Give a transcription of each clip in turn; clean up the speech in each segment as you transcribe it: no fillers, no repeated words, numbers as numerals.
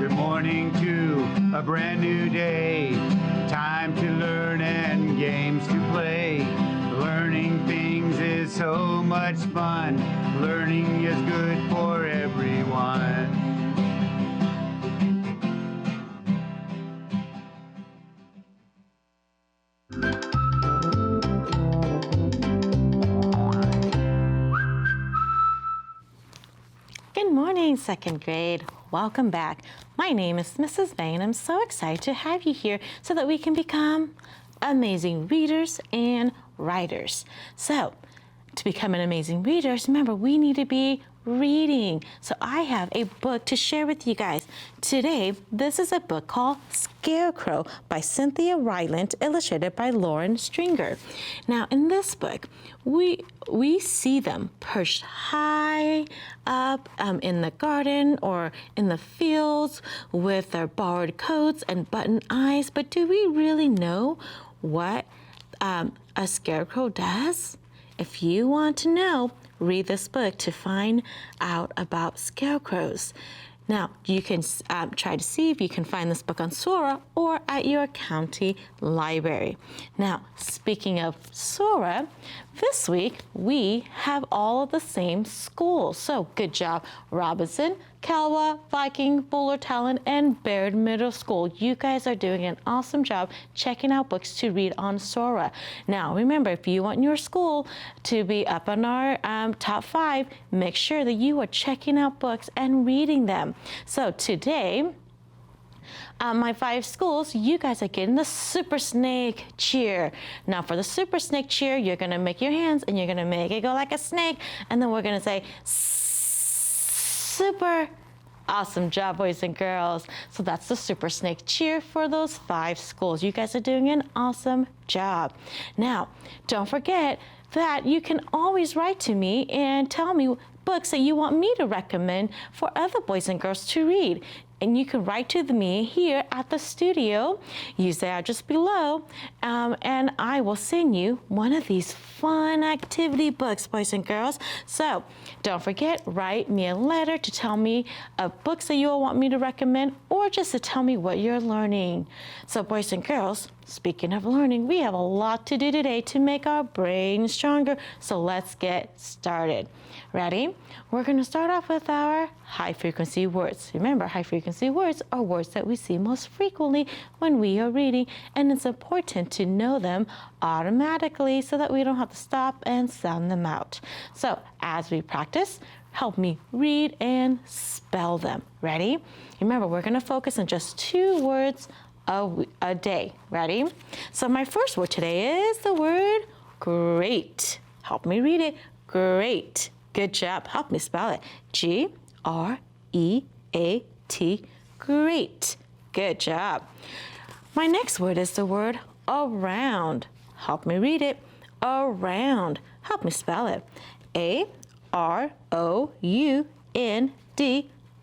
Good morning to a brand new day. Time to learn and games to play. Learning things is so much fun. Learning is good for everyone. Good morning, second grade. Welcome back. My name is Mrs. May, and I'm so excited to have you here so that we can become amazing readers and writers. So, to become an amazing reader, remember, we need to be reading. So I have a book to share with you guys. Today, this is a book called Scarecrow by Cynthia Rylant, illustrated by Lauren Stringer. Now, in this book, we see them perched high up in the garden or in the fields with their borrowed coats and button eyes. But do we really know what a scarecrow does? If you want to know, read this book to find out about scarecrows. Now, you can try to see if you can find this book on Sora or at your county library. Now, speaking of Sora, this week we have all of the same schools. So good job, Robinson, Calwa, Viking, Buller Talon, and Baird Middle School. You guys are doing an awesome job checking out books to read on Sora. Now, remember, if you want your school to be up on our top 5, make sure that you are checking out books and reading them. So today, my 5 schools, you guys are getting the Super Snake Cheer. Now for the Super Snake Cheer, you're gonna make your hands and you're gonna make it go like a snake, and then we're gonna say, super. Awesome job, boys and girls. So that's the Super Snake Cheer for those 5 schools. You guys are doing an awesome job. Now, don't forget that you can always write to me and tell me books that you want me to recommend for other boys and girls to read. And you can write to me here at the studio. Use the address below, and I will send you one of these fun activity books, boys and girls. So don't forget, write me a letter to tell me of books that you will want me to recommend, or just to tell me what you're learning. So boys and girls, speaking of learning, we have a lot to do today to make our brains stronger. So let's get started. Ready? We're going to start off with our high frequency words. Remember, high frequency words are words that we see most frequently when we are reading, and it's important to know them automatically so that we don't have to stop and sound them out. So as we practice, help me read and spell them. Ready? Remember, we're going to focus on just 2 words a day. Ready? So my first word today is the word great. Help me read it. Great. Good job. Help me spell it. G-R-E-A-T. Great. Good job. My next word is the word around. Help me read it. Around. Help me spell it. A-R-O-U-N-D.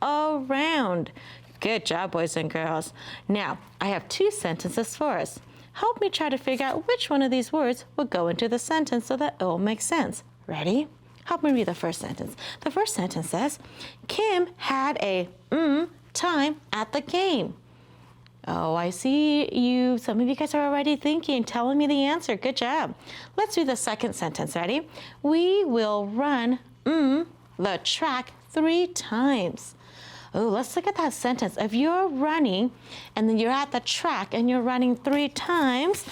Around. Good job, boys and girls. Now, I have 2 sentences for us. Help me try to figure out which one of these words will go into the sentence so that it will make sense. Ready? Help me read the first sentence. The first sentence says, Kim had a time at the game. Oh, I see you. Some of you guys are already thinking, telling me the answer. Good job. Let's do the second sentence. Ready? We will run the track 3 times. Oh, let's look at that sentence. If you're running and then you're at the track and you're running 3 times,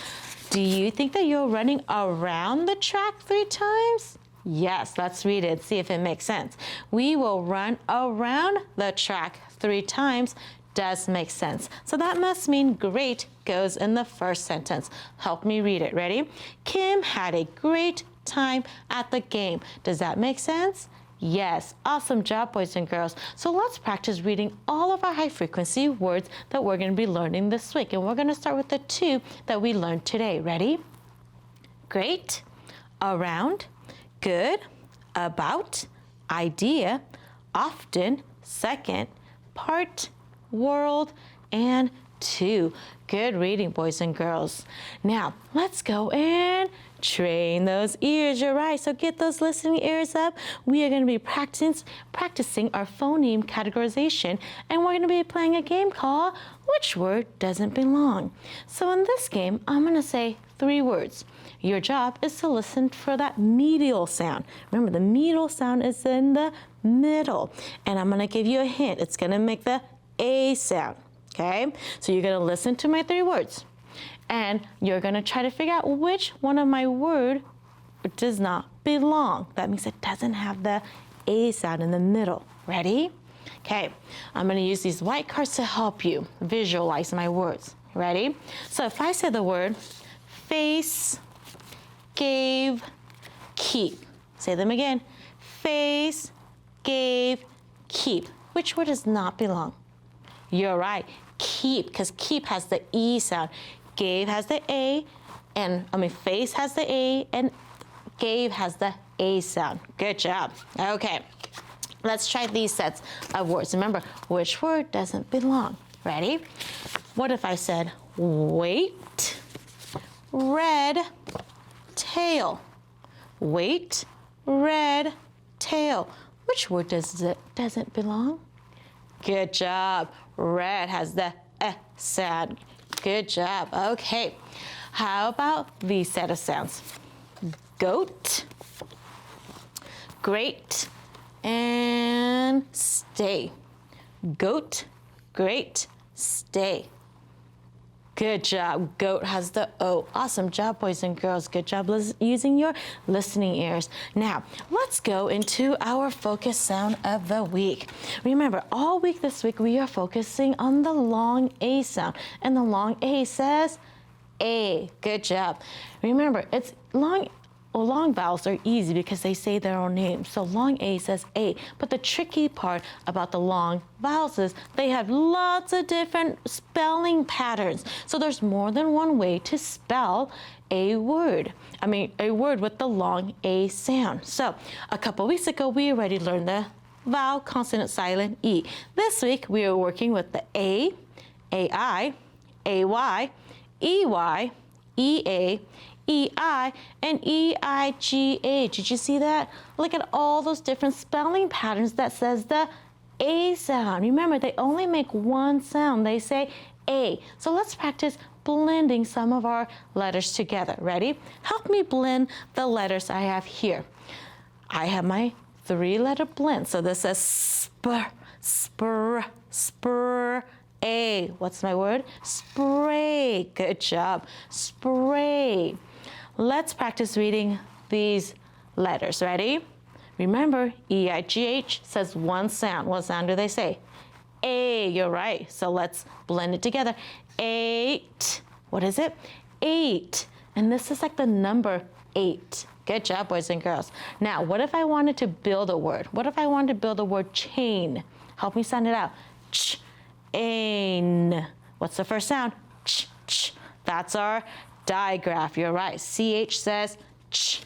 do you think that you're running around the track 3 times? Yes, let's read it, see if it makes sense. We will run around the track 3 times. Does make sense. So that must mean great goes in the first sentence. Help me read it. Ready? Kim had a great time at the game. Does that make sense? Yes. Awesome job, boys and girls. So let's practice reading all of our high frequency words that we're going to be learning this week. And we're going to start with the 2 that we learned today. Ready? Great, around, good, about, idea, often, second, part, world, and 2. Good reading, boys and girls. Now, let's go and train those ears. You're right. So get those listening ears up. We are going to be practicing our phoneme categorization, and we're going to be playing a game called Which Word Doesn't Belong? So in this game, I'm going to say 3 words. Your job is to listen for that medial sound. Remember, the medial sound is in the middle. And I'm going to give you a hint. It's going to make the A sound. Okay? So you're going to listen to my 3 words. And you're going to try to figure out which one of my word does not belong. That means it doesn't have the A sound in the middle. Ready? Okay. I'm going to use these white cards to help you visualize my words. Ready? So if I say the word face, gave, keep. Say them again. Face, gave, keep. Which word does not belong? You're right. Keep, because keep has the E sound. Gave has the A, and face has the A, and gave has the A sound. Good job. Okay. Let's try these sets of words. Remember, which word doesn't belong? Ready? What if I said wait, red, tail? Wait, red, tail. Which word doesn't belong? Good job. Red has the sound. Good job. Okay. How about these set of sounds? Goat, great, and stay. Goat, great, stay. Good job. Goat has the O. Awesome job, boys and girls. Good job using your listening ears. Now, let's go into our focus sound of the week. Remember, all week this week, we are focusing on the long A sound. And the long A says A. Good job. Remember, it's long vowels are easy because they say their own name. So long A says A. But the tricky part about the long vowels is they have lots of different spelling patterns. So there's more than one way to spell a word. A word with the long A sound. So a couple weeks ago, we already learned the vowel, consonant, silent, E. This week, we are working with the A, AI, AY, EY, EA, EI, and EIGH. Did you see that? Look at all those different spelling patterns that says the A sound. Remember, they only make one sound. They say A. So let's practice blending some of our letters together. Ready? Help me blend the letters I have here. I have my 3-letter blend. So this says spr, spr, spr, A. What's my word? Spray. Good job. Spray. Let's practice reading these letters. Ready? Remember, EIGH says one sound. What sound do they say? A. You're right. So let's blend it together. 8. What is it? 8. And this is like the number 8. Good job, boys and girls. Now, what if I wanted to build a word? What if I wanted to build the word chain? Help me sound it out. Chain. What's the first sound? Ch, ch. That's our digraph. You're right. CH says ch.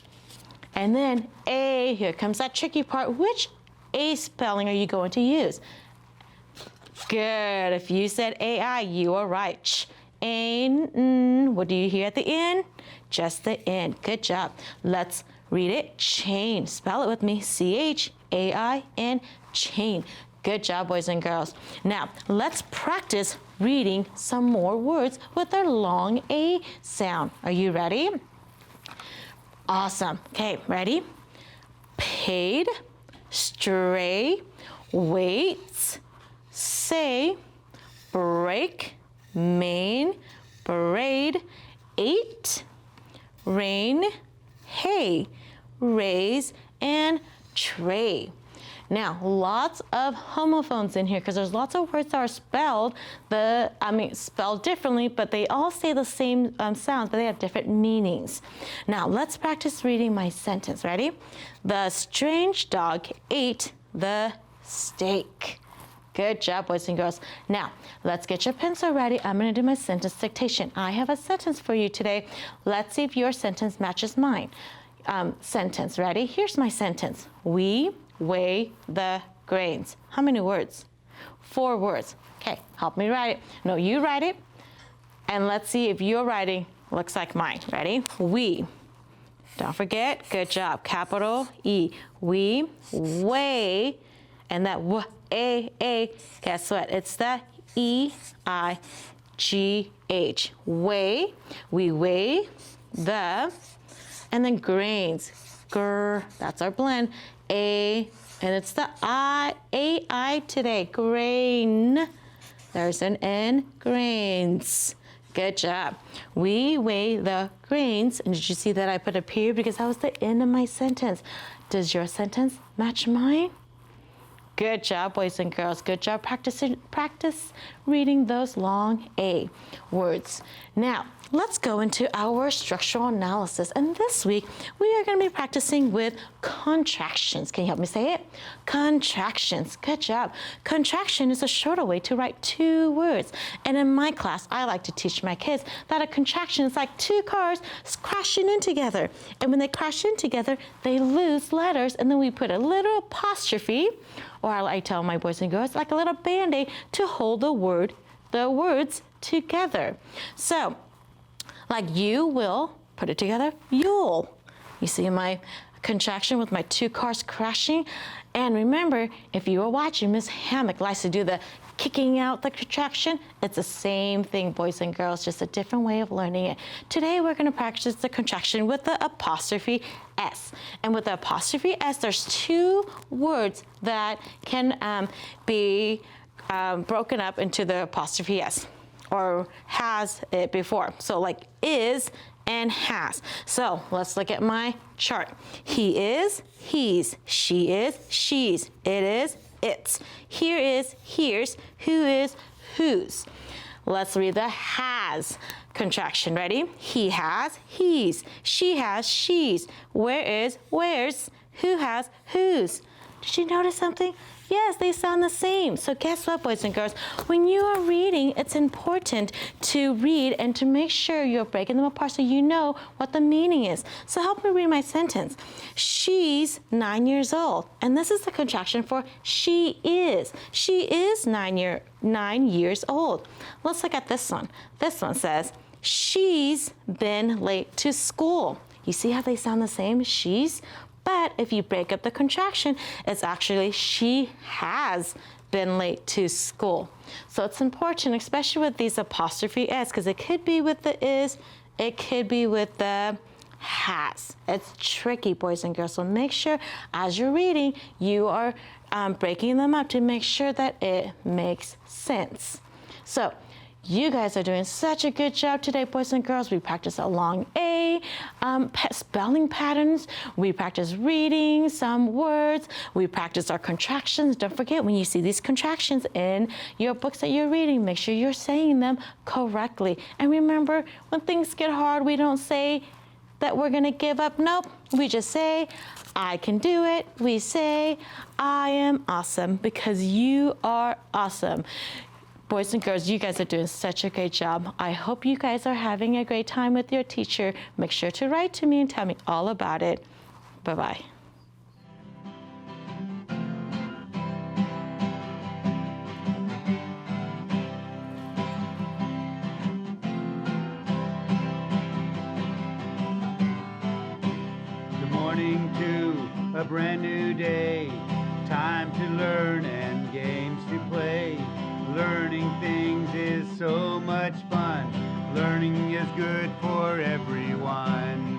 And then A, here comes that tricky part. Which A spelling are you going to use? Good. If you said AI, you are right. Ch, ain, what do you hear at the end? Just the end. Good job. Let's read it. Chain. Spell it with me. CHAIN, chain. Good job, boys and girls. Now, let's practice reading some more words with their long A sound. Are you ready? Awesome. Okay, ready? Paid, stray, waits, say, break, main, braid, ate, rain, hay, raise, and tray. Now, lots of homophones in here because there's lots of words that are spelled differently, but they all say the same sound, but they have different meanings. Now, let's practice reading my sentence. Ready? The strange dog ate the steak. Good job, boys and girls. Now, let's get your pencil ready. I'm going to do my sentence dictation. I have a sentence for you today. Let's see if your sentence matches mine. Sentence, ready? Here's my sentence. We weigh the grains. How many words? 4 words. Okay, help me write it. No, you write it. And let's see if your writing looks like mine. Ready? We. Don't forget. Good job. Capital E. We weigh. And that A. Guess what? It's the E-I-G-H. Weigh. We weigh the. And then grains. Grr. That's our blend. A. And it's the I today. Grain. There's an N. Grains. Good job. We weigh the grains. And did you see that I put a period because that was the end of my sentence? Does your sentence match mine? Good job, boys and girls. Good job practice reading those long A words. Now, let's go into our structural analysis. And this week, we are going to be practicing with contractions. Can you help me say it? Contractions. Good job. Contraction is a shorter way to write 2 words. And in my class, I like to teach my kids that a contraction is like 2 cars crashing in together. And when they crash in together, they lose letters. And then we put a little apostrophe, or I tell my boys and girls, like a little Band-Aid to hold the words together. So, like you will, put it together, you'll. You see my contraction with my 2 cars crashing? And remember, if you were watching, Miss Hammock likes to do the kicking out the contraction. It's the same thing, boys and girls, just a different way of learning it. Today, we're going to practice the contraction with the apostrophe S. And with the apostrophe S, there's 2 words that can be broken up into the apostrophe S, or has it before. So like is and has. So let's look at my chart. He is, he's. She is, she's. It is, its. Here is, here's. Who is, whose. Let's read the has contraction. Ready? He has, he's. She has, she's. Where is, where's. Who has, whose. Did you notice something? Yes, they sound the same. So guess what, boys and girls? When you are reading, it's important to read and to make sure you're breaking them apart so you know what the meaning is. So help me read my sentence. She's 9 years old. And this is the contraction for she is. She is 9 years old. Let's look at this one. This one says, she's been late to school. You see how they sound the same? She's. But if you break up the contraction, it's actually she has been late to school. So it's important, especially with these apostrophe S, because it could be with the is, it could be with the has. It's tricky, boys and girls. So make sure as you're reading, you are breaking them up to make sure that it makes sense. So you guys are doing such a good job today, boys and girls. We practice a long A, spelling patterns. We practice reading some words. We practice our contractions. Don't forget, when you see these contractions in your books that you're reading, make sure you're saying them correctly. And remember, when things get hard, we don't say that we're going to give up. Nope. We just say, I can do it. We say, I am awesome, because you are awesome. Boys and girls, you guys are doing such a great job. I hope you guys are having a great time with your teacher. Make sure to write to me and tell me all about it. Bye-bye. Good morning to a brand new day. Time to learn and games to play. Learning things is so much fun. Learning is good for everyone.